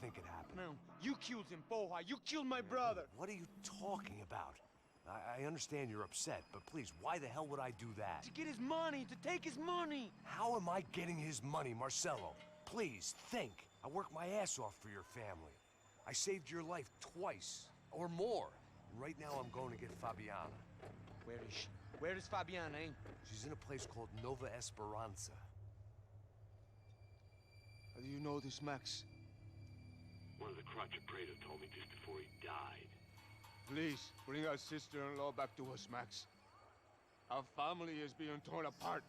think it happened. No, you killed him, Porra. You killed my brother. What are you talking about? I understand you're upset, but please, why the hell would I do that? To get his money, to take his money. How am I getting his money, Marcelo? Please, think. I worked my ass off for your family. I saved your life twice, or more. Right now I'm going to get Fabiana. Where is she? Where is Fabiana, eh? She's in a place called Nova Esperanza. How do you know this, Max? One of the Crotcha Prado told me just before he died. Please, bring our sister-in-law back to us, Max. Our family is being torn apart.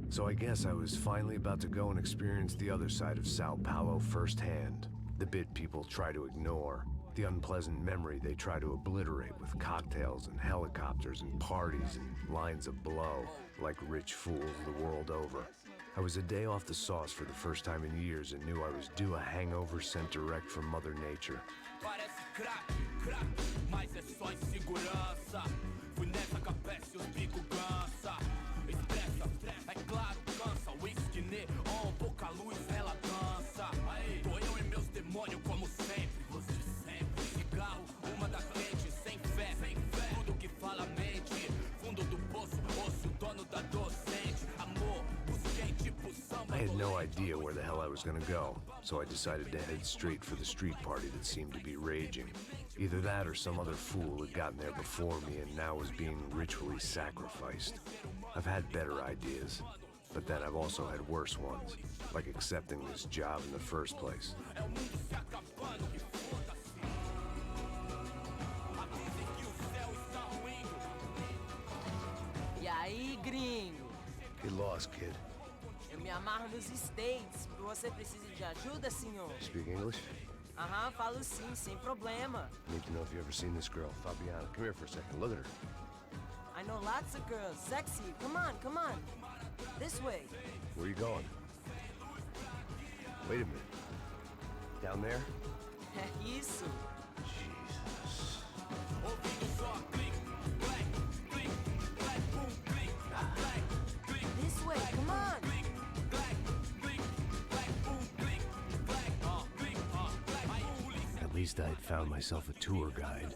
So I guess I was finally about to go and experience the other side of Sao Paulo firsthand. The bit people try to ignore. The unpleasant memory they try to obliterate with cocktails and helicopters and parties and lines of blow, like rich fools the world over. I was a day off the sauce for the first time in years and knew I was due a hangover sent direct from Mother Nature. Parece crack, mas é só insegurança. Fui nessa capeste, os bico cansa. Estressa, é claro, cansa. Whisky, neon, pouca luz, ela dança. Tô eu e meus demônios como sempre. Você sempre. Cigarro, uma da frente, sem fé. Tudo que fala mente. Fundo do poço, osso, dono da docente. Amor, busquei tipo samba. I had no idea where the hell I was gonna go, so I decided to head straight for the street party that seemed to be raging. Either that or some other fool had gotten there before me and now was being ritually sacrificed. I've had better ideas, but then I've also had worse ones, like accepting this job in the first place. E aí, gringo? Get lost, kid. Eu me amarro nos States. Você precisa de ajuda, senhor? Speak English? Aham, falo sim, sem problema. Need to know if you ever seen this girl, Fabiana. Come here for a second. Look at her. I know lots of girls. Sexy. Come on, come on. This way. Where are you going? Wait a minute. Down there? É isso. Jesus. This way, come on. At least I had found myself a tour guide.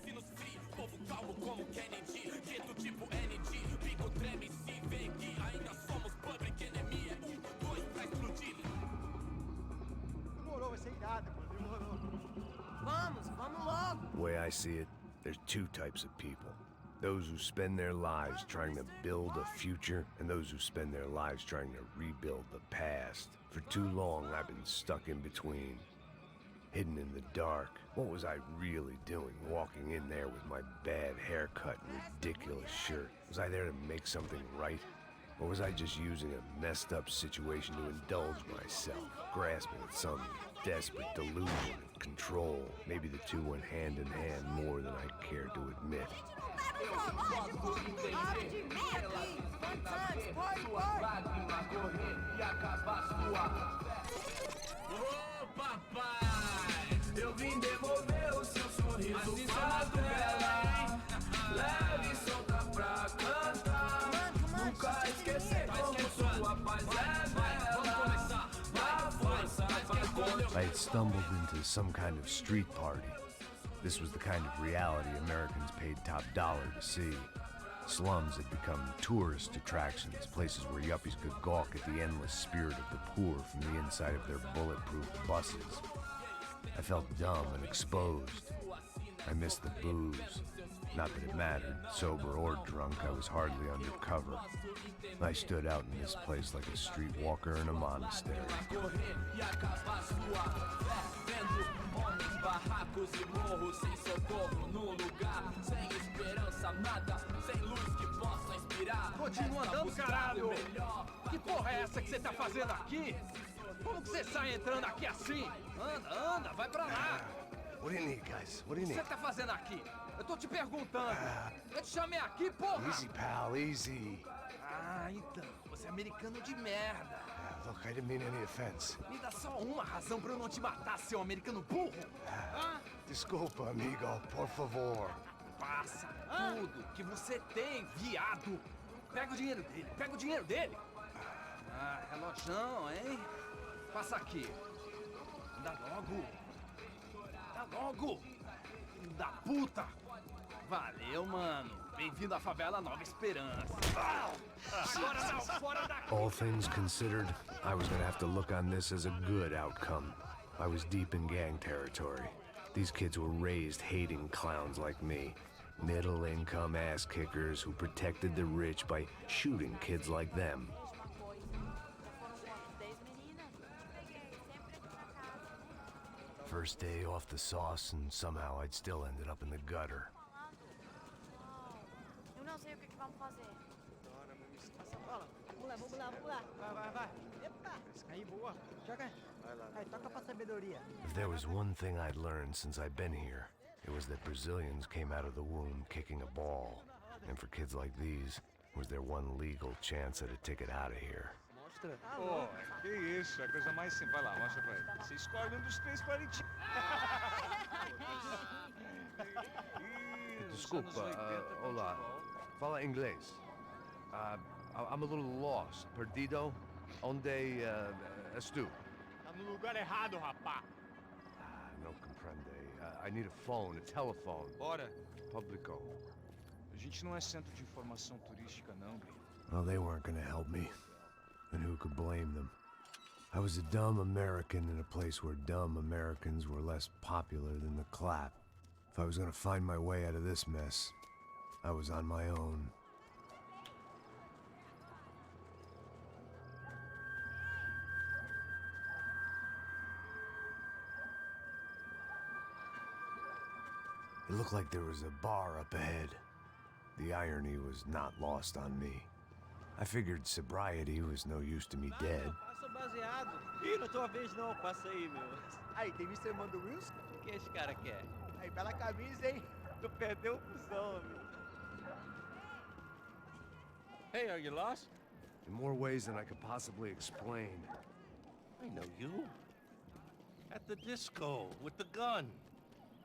Vamos logo. The way I see it, there's two types of people. Those who spend their lives trying to build a future, and those who spend their lives trying to rebuild the past. For too long, I've been stuck in between. Hidden in the dark. What was I really doing, walking in there with my bad haircut and ridiculous shirt? Was I there to make something right? Or was I just using a messed up situation to indulge myself, grasping at some desperate delusion of control? Maybe the two went hand in hand more than I cared to admit. Ô papai, eu vim devolver o seu sorriso pra tela. Leve e solta pra cantar. Nunca esquecer como sua paz é bela. Na força pra correr. I had stumbled into some kind of street party. This was the kind of reality Americans paid top dollar to see. Slums had become tourist attractions, places where yuppies could gawk at the endless spirit of the poor from the inside of their bulletproof buses. I felt dumb and exposed. I missed the booze. Not that it mattered, sober or drunk, I was hardly undercover. I stood out in this place like a streetwalker in a monastery. Barracos e morros sem socorro num lugar sem esperança, nada, sem luz que possa inspirar. Continua andando, caralho! Que porra é essa que você tá fazendo aqui? Como que você sai entrando aqui assim? Anda, vai pra lá! What do you need, guys? What do you O que need? você tá fazendo aqui? Eu tô te perguntando. Eu te chamei aqui, porra! Easy, pal, easy. Ah, então, você é americano de merda. Look, I didn't mean any offense. Me dá só uma razão pra eu não te matar, seu americano burro! Desculpa, amigo, por favor. Passa tudo que você tem, viado! Pega o dinheiro dele, pega o dinheiro dele! Ah, relojão, hein? Passa aqui. Dá logo! Dá logo! Filho da puta! Valeu, mano. Bem-vindo à favela Nova Esperança. Agora não, fora daqui! All things considered, I was gonna have to look on this as a good outcome. I was deep in gang territory. These kids were raised hating clowns like me. Middle-income ass-kickers who protected the rich by shooting kids like them. First day off the sauce, and somehow I'd still ended up in the gutter. Eu não sei o que vamos fazer. Vamos lá. Vai. Epa! Aí, boa. Joga aí. Aí, toca pra sabedoria. If there was one thing I'd learned since I'd been here, it was that Brazilians came out of the womb kicking a ball. And for kids like these, was their one legal chance at a ticket out of here. Pô, que isso, é a coisa mais simples. Vai lá, mostra pra ele. Você escolhe um dos três palitinhos. Desculpa, olá. Fala inglês. I'm a little lost. Perdido? Onde estou? Tá no lugar errado, rapá. Não compreende. I need a phone, a telephone. Bora. Publico. A gente não é centro de informação turística, não, Gui. Well, they weren't gonna help me. And who could blame them? I was a dumb American in a place where dumb Americans were less popular than the clap. If I was gonna find my way out of this mess, I was on my own. It looked like there was a bar up ahead. The irony was not lost on me. I figured sobriety was no use to me dead. Passa baseado. Ih, não é tua vez não, passa aí, meu. Aí, tem visto a irmã do Wilson? O que esse cara quer? Aí, bela camisa, hein? Tu perdeu o fusão, meu. Hey, are you lost? In more ways than I could possibly explain. I know you. At the disco, with the gun.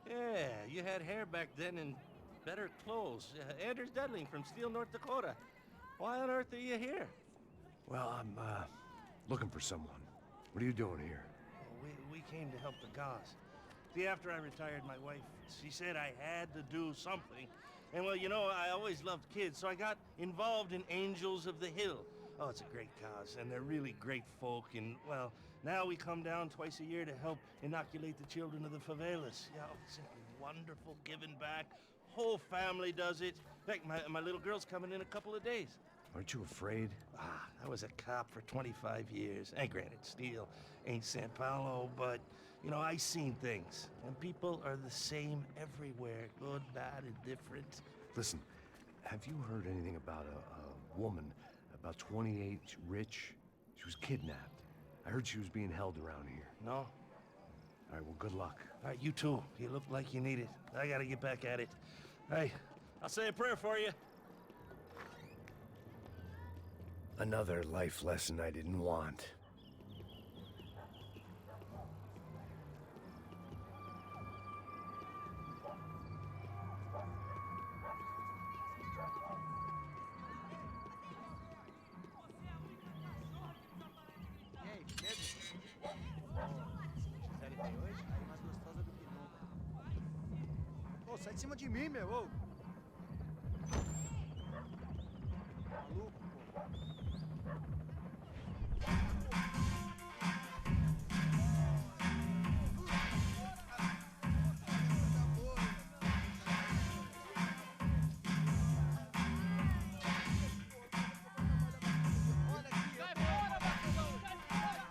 Yeah, you had hair back then and better clothes. Anders Dudling from Steele, North Dakota. Why on earth are you here? Well, I'm, looking for someone. What are you doing here? We came to help the cause. See, after I retired, my wife, she said I had to do something. And well, you know, I always loved kids, so I got involved in Angels of the Hill. Oh, it's a great cause, and they're really great folk, and, well, now we come down twice a year to help inoculate the children of the favelas. Yeah, oh, simply wonderful, giving back. Whole family does it. In fact, my little girl's coming in a couple of days. Aren't you afraid? I was a cop for 25 years. And granted, Steele ain't San Paulo, but, you know, I seen things. And people are the same everywhere, good, bad, indifferent. Listen, have you heard anything about a woman, about 28, rich? She was kidnapped. I heard she was being held around here. No? All right, well, good luck. All right, you too. You look like you need it. I gotta get back at it. Hey, I'll say a prayer for you. Another life lesson I didn't want. E aí, beleza? XL tem hoje? Aí, mais gostosa do que nunca. Ô, sai de cima de mim, meu, ô! Maluco, pô.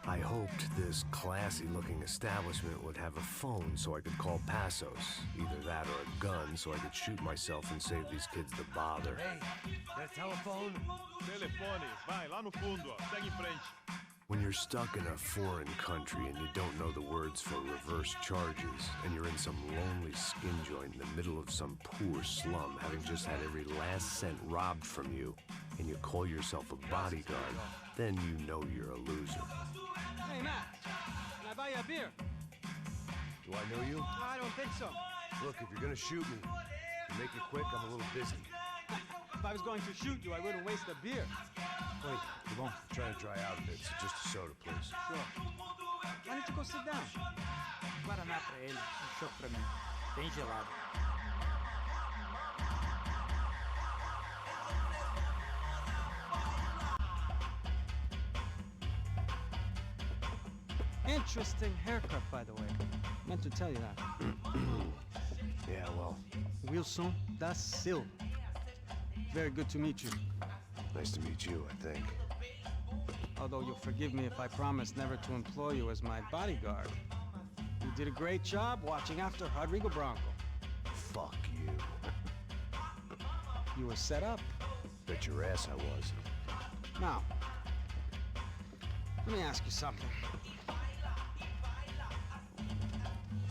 I hoped this classy-looking establishment would have a phone so I could call Passos. Either that or a gun so I could shoot myself and save these kids the bother. Hey, that telephone? Telefone, vai lá no fundo, ó. Segue em frente. When you're stuck in a foreign country and you don't know the words for reverse charges, and you're in some lonely skin joint in the middle of some poor slum, having just had every last cent robbed from you, and you call yourself a bodyguard, then you know you're a loser. Hey, Matt, can I buy you a beer? Do I know you? I don't think so. Look, if you're gonna shoot me, make it quick, I'm a little busy. If I was going to shoot you, I wouldn't waste a beer. Wait, come on. I'm trying to dry out a bit, so just a soda, please. Sure. Why don't you go sit down? Guaraná pra ele, chopp pra mim. Bem gelado. Interesting haircut, by the way. Meant to tell you that. Yeah, well, Wilson da Silva. Very good to meet you. nice to meet you, I think. Although you'll forgive me if I promise never to employ you as my bodyguard. You did a great job watching after Rodrigo Bronco. Fuck you. You were set up. Bet your ass I was. Now, let me ask you something.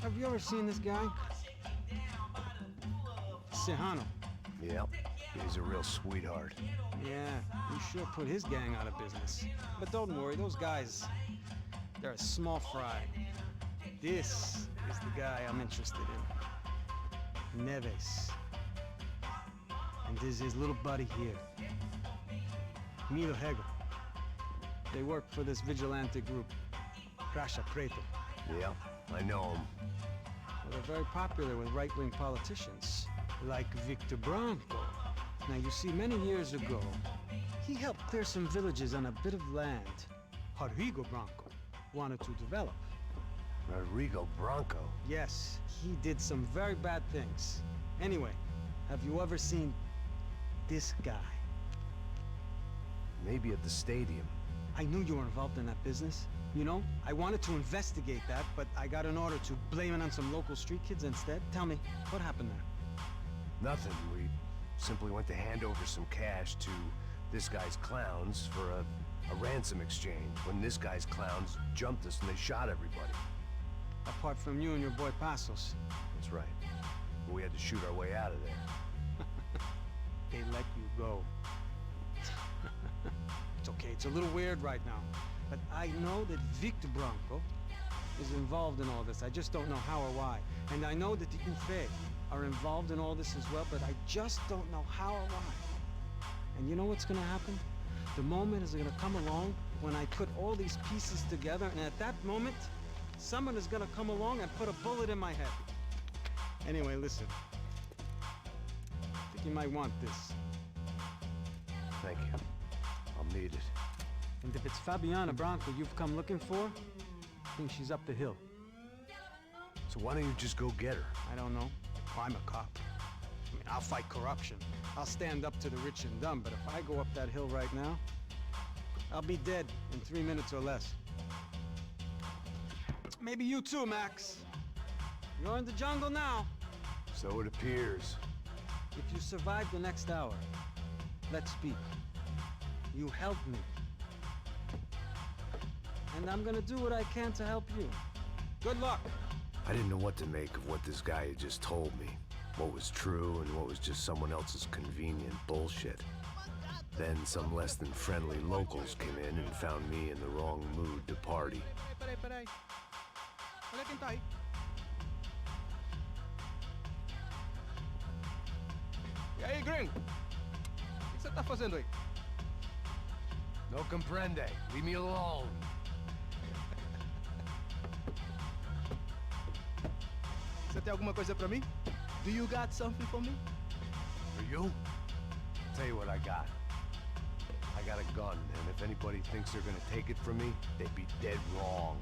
Have you ever seen this guy? Sejano. Yep, he's a real sweetheart. Yeah, you sure put his gang out of business. But don't worry, those guys, they're a small fry. This is the guy I'm interested in. Neves. And this is his little buddy here. Milo Hegel. They work for this vigilante group, Crasha Preto. Yep, I know him. Well, they're very popular with right-wing politicians, like Victor Bronco. Now, you see, many years ago, he helped clear some villages on a bit of land Rodrigo Bronco wanted to develop. Rodrigo Bronco? Yes, he did some very bad things. Anyway, have you ever seen this guy? Maybe at the stadium. I knew you were involved in that business. You know, I wanted to investigate that, but I got an order to blame it on some local street kids instead. Tell me, what happened there? Nothing. We simply went to hand over some cash to this guy's clowns for a ransom exchange when this guy's clowns jumped us and they shot everybody. Apart from you and your boy Passos. That's right. We had to shoot our way out of there. They let you go. It's okay, it's a little weird right now. But I know that Victor Bronco is involved in all this. I just don't know how or why. And I know that the UFE are involved in all this as well, but I just don't know how or why. And you know what's gonna happen? The moment is gonna come along when I put all these pieces together, and at that moment, someone is gonna come along and put a bullet in my head. Anyway, listen. I think you might want this. Thank you. I'll need it. And if it's Fabiana Bronco you've come looking for, I think she's up the hill. So why don't you just go get her? I don't know. I'm a cop. I mean, I'll fight corruption. I'll stand up to the rich and dumb, but if I go up that hill right now, I'll be dead in 3 minutes or less. Maybe you too, Max. You're in the jungle now. So it appears. If you survive the next hour, let's speak. You help me. And I'm gonna do what I can to help you. Good luck. I didn't know what to make of what this guy had just told me. What was true and what was just someone else's convenient bullshit. Then some less than friendly locals came in and found me in the wrong mood to party. Peraí. Olha quem tá aí. E aí, gringo? O que você tá fazendo aí? No comprende. Leave me alone. Você tem alguma coisa pra mim? Do you got something for me? For you? Tell you what I got. I got a gun, and if anybody thinks they're gonna take it from me, they'd be dead wrong.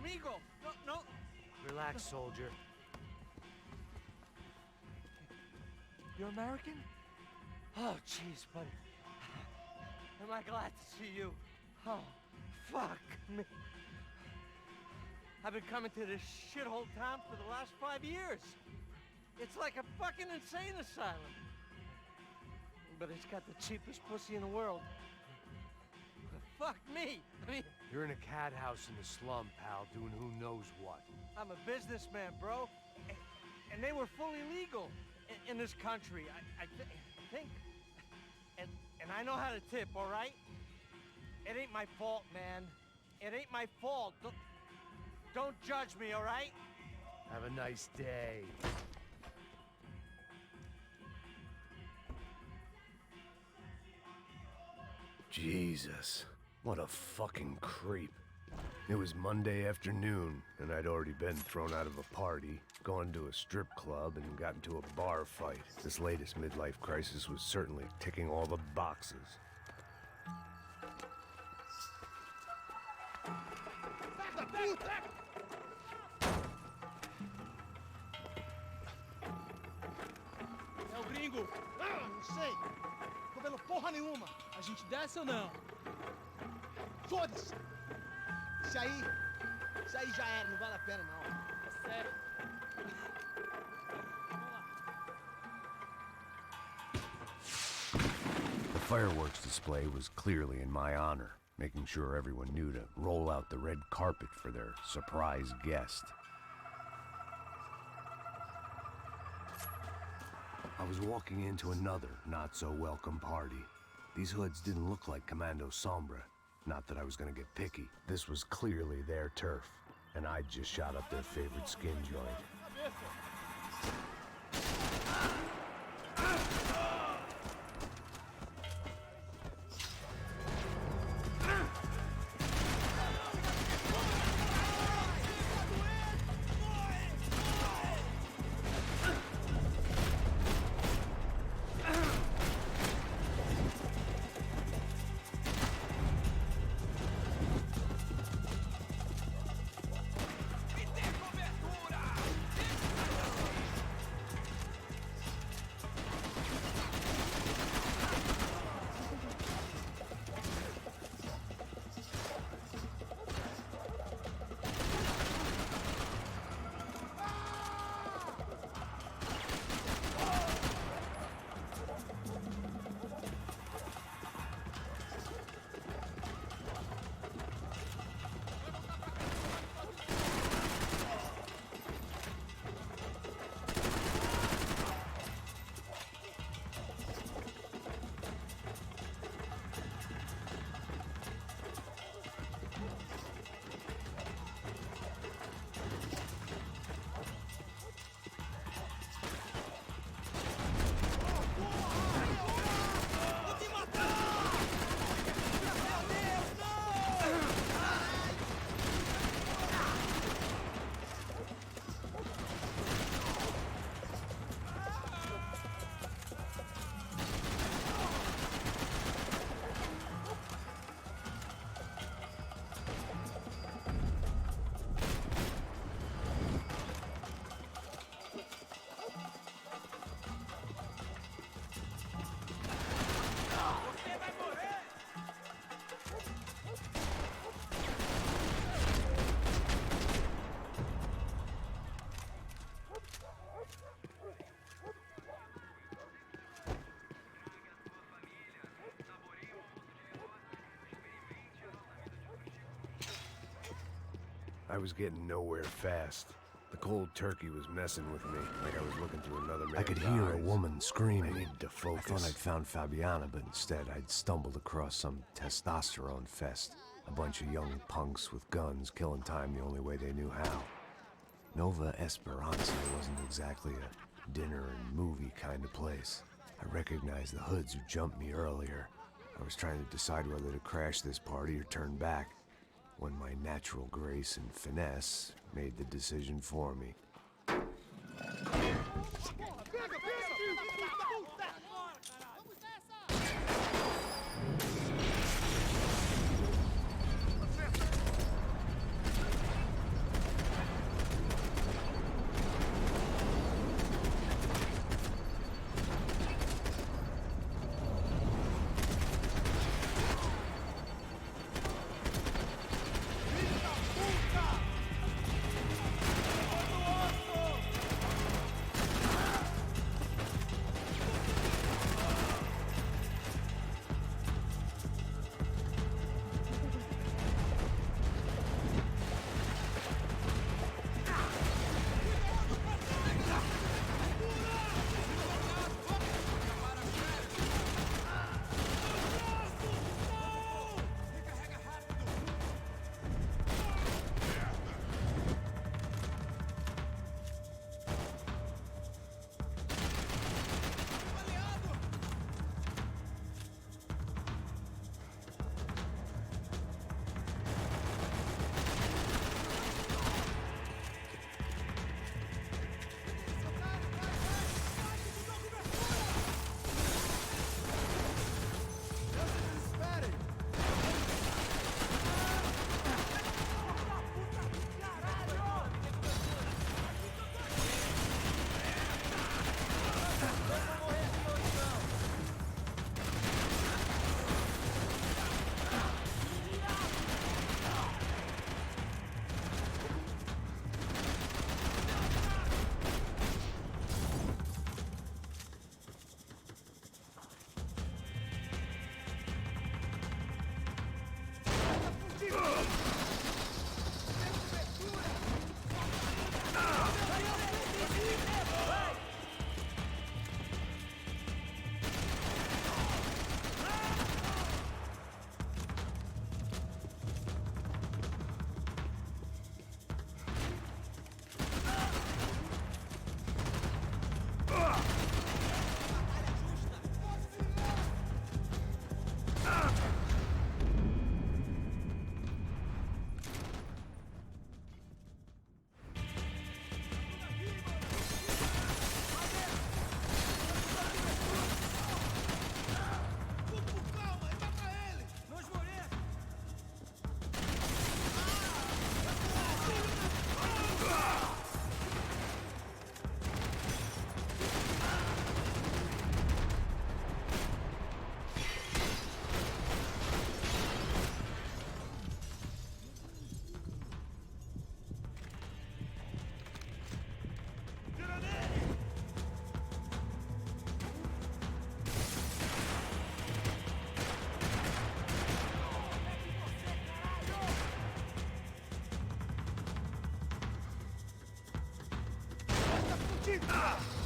amigo. No, no. Relax, soldier. You're American? Oh, jeez, buddy. Am I glad to see you? Oh, fuck me. I've been coming to this shithole town for the last 5 years. It's like a fucking insane asylum. But it's got the cheapest pussy in the world. Fuck me. I mean, You're in a cat house in the slum, pal, doing who knows what. I'm a businessman, bro. And they were fully legal in this country. I think. And I know how to tip, all right? It ain't my fault, man. It ain't my fault. Don't judge me, all right? Have a nice day. Jesus, what a fucking creep. It was Monday afternoon, and I'd already been thrown out of a party, gone to a strip club, and got into a bar fight. This latest midlife crisis was certainly ticking all the boxes. É o gringo. Ah, não sei. Tô vendo porra nenhuma. A gente desce ou não? Foda-se. Isso aí já era, não vale a pena não. É sério. The fireworks display was clearly in my honor, making sure everyone knew to roll out the red carpet for their surprise guest. I was walking into another not-so-welcome party. These hoods didn't look like Commando Sombra. Not that I was gonna get picky. This was clearly their turf, and I'd just shot up their favorite skin joint. I was getting nowhere fast. The cold turkey was messing with me, like I was looking through another man's eyes. I could hear a woman screaming. I needed to focus. I thought I'd found Fabiana, but instead I'd stumbled across some testosterone fest. A bunch of young punks with guns killing time the only way they knew how. Nova Esperanza wasn't exactly a dinner and movie kind of place. I recognized the hoods who jumped me earlier. I was trying to decide whether to crash this party or turn back, when my natural grace and finesse made the decision for me. Chief!